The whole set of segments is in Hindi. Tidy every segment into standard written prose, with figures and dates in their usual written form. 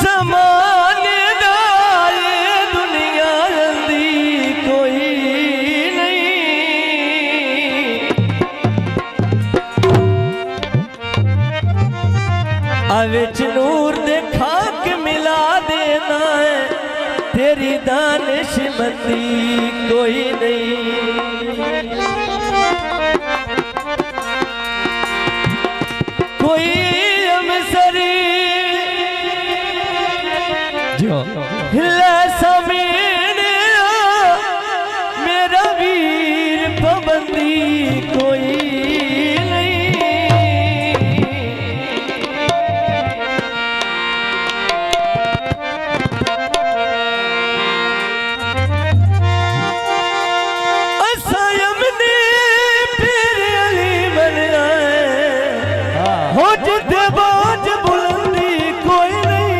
ज़माने दाए दुनिया रंदी कोई नहीं, अविच नूर देखा के मिला देना है, तेरी दानिशमंदी कोई नहीं। कोई अमसरी हिले समीन मेरा वीर पाबंदी कोई नहीं। असयम ने फिर अली बनना है, हो जिते बाज बुलंदी कोई नहीं।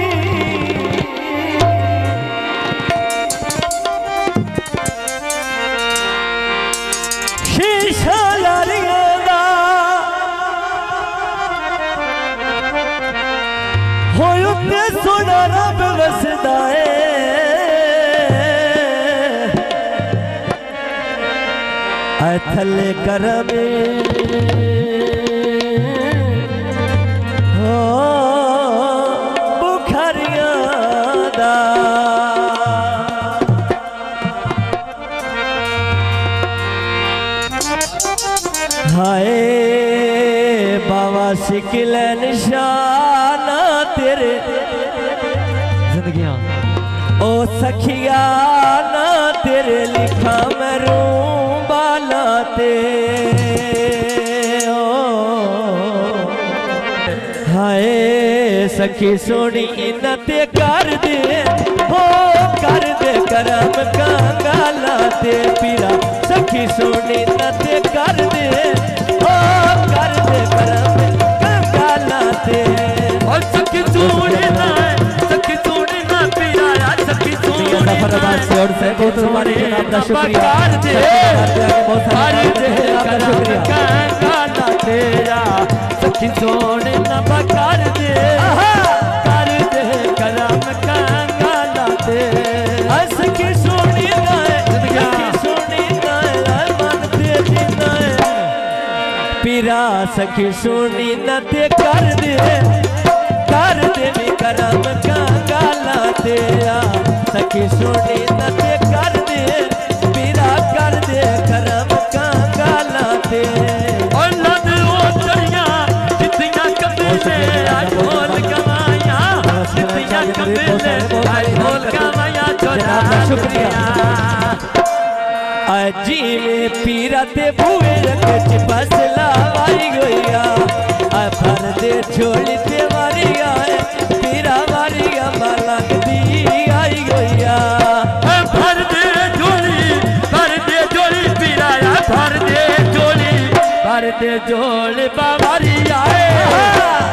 शीशा लारियां दा होय उत्ते सोना रब वसदा है, ऐ थले करम हाय बाबा शिकिल निशाना तेरे जिंदगियां ओ सखिया ना तेरे लिखा मरूं बाला ते ओ हाय सखी सोनी इन्नते कर दे हो कर दे करम कंगाला ते पीरा सखी सोनी इन्नते कर दे हो कर दे करम कंगाला ते और सखी सोनी ना पीरा या सखी सोनी फरदाबाद से और से बहुत हमारे जनाब का शुक्रिया कर दे करम कंगाला तेरा सखी सोनी ना कर दे करम कंगाला ते सखी सोनी पीरा सखी सोनी नते कर दे भी करम कंगाला तेरा सखी सोनी नते कर दे पीरा कर दे करम कंगाला ते और नद ओ चढ़िया जितियां कबीले आज ढोल गवाया जितियां कबीले आज ढोल गवाया जोड़ा शुक्रिया जी में पीरा ते बुए रख बसला आई गया भर दे छोड़ी ते मारी आए पीरा मारिया मलंग दी आई गया भर दे जोड़ी पीरा भर दे जोड़ी बाबारी आए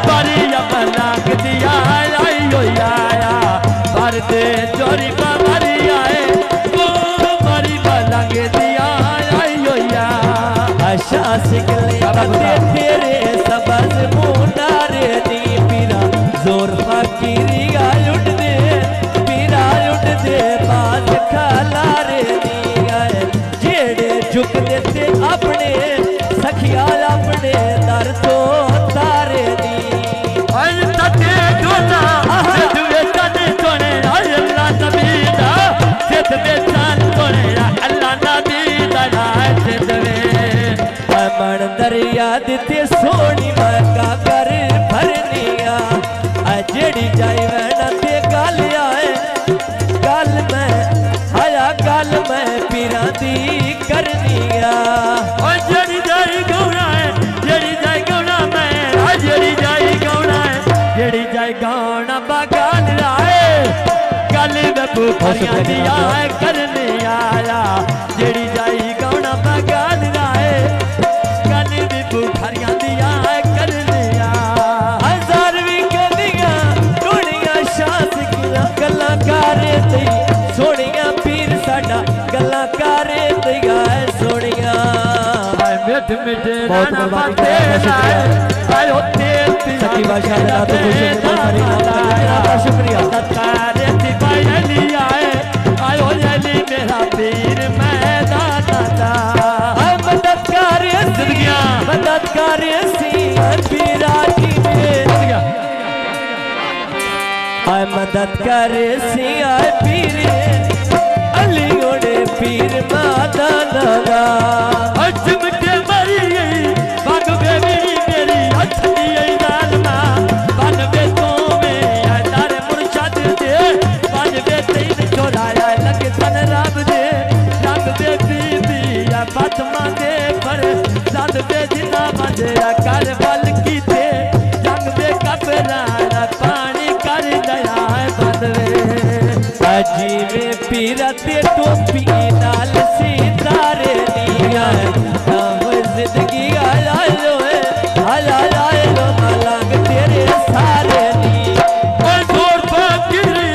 बारिया मलंग दी आई गया भर दे जोड़ी बाबारी आए बारी मलंग दी तेरे सबज मुनारे नी पीरा जोर फकीरी उठ दे पीरा उठ दे बाज खलारे नी आए जेड़े झुक देते अपने सखिया अपने दर तो तारे नी तटे डोला सिद्धवे तने तोने अल्लाह नबी दा सिद्धवे तन तोने अल्लाह नबी दा सिद्धवे मन दरिया दिते सोनी मका कर भरनिया जेड़ी जाए वैना ते गल आए गल मैं आया गल मैं पीरा दी करनिया जेड़ी जाए गौना है जेड़ी जाए गौना मैं जेड़ी जाए गौना है जेड़ी जाए गौना बगान लाए गल बबू भरिया दिया करने आया जेड़ी जाए गौना बगान लाए भरिया दिया कर लिया हजार भी कदिया टोड़िया शास गल्ला करे सोनिया पीर साडा गल्ला करे सोनिया मिठ मिठ बहुत कुर्बानी का आयो तेल सच्ची बादशाह ने तो खुशी के बहुत सारी आपका शुक्रिया तारे सिपाही आए आयो अली मेरा पीर मैदान दा मददगार जिंदगियां मददगार सी पीरा जी में आय मददगार सी आय पीर अली ओड़े पीर मैदान दा चिमटे मरी गई बाग बेबी मेरी अथली दालमा बन बे तो में तारे मुर्शद दे बन बे तीन चोराया लगे तन रब दे रब बे बीबी या फातिमा दे पर सद बे जिना मंजरा कर बल की दे जंग बे कपड़ा पानी कर दया बदवे अजीब पीरा ते टोपी नाल सितारे दिया जिंदगी आया लो मलंग तेरे सारे नी जोर फकीरी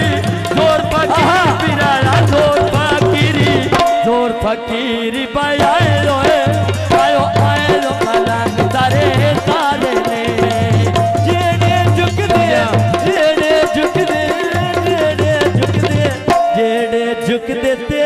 पिराया जोर फकीरी भाई आए लो मलंग तारे सारे ने जेड़े झुकदे जेड़े झुकदे जेड़े झुकदे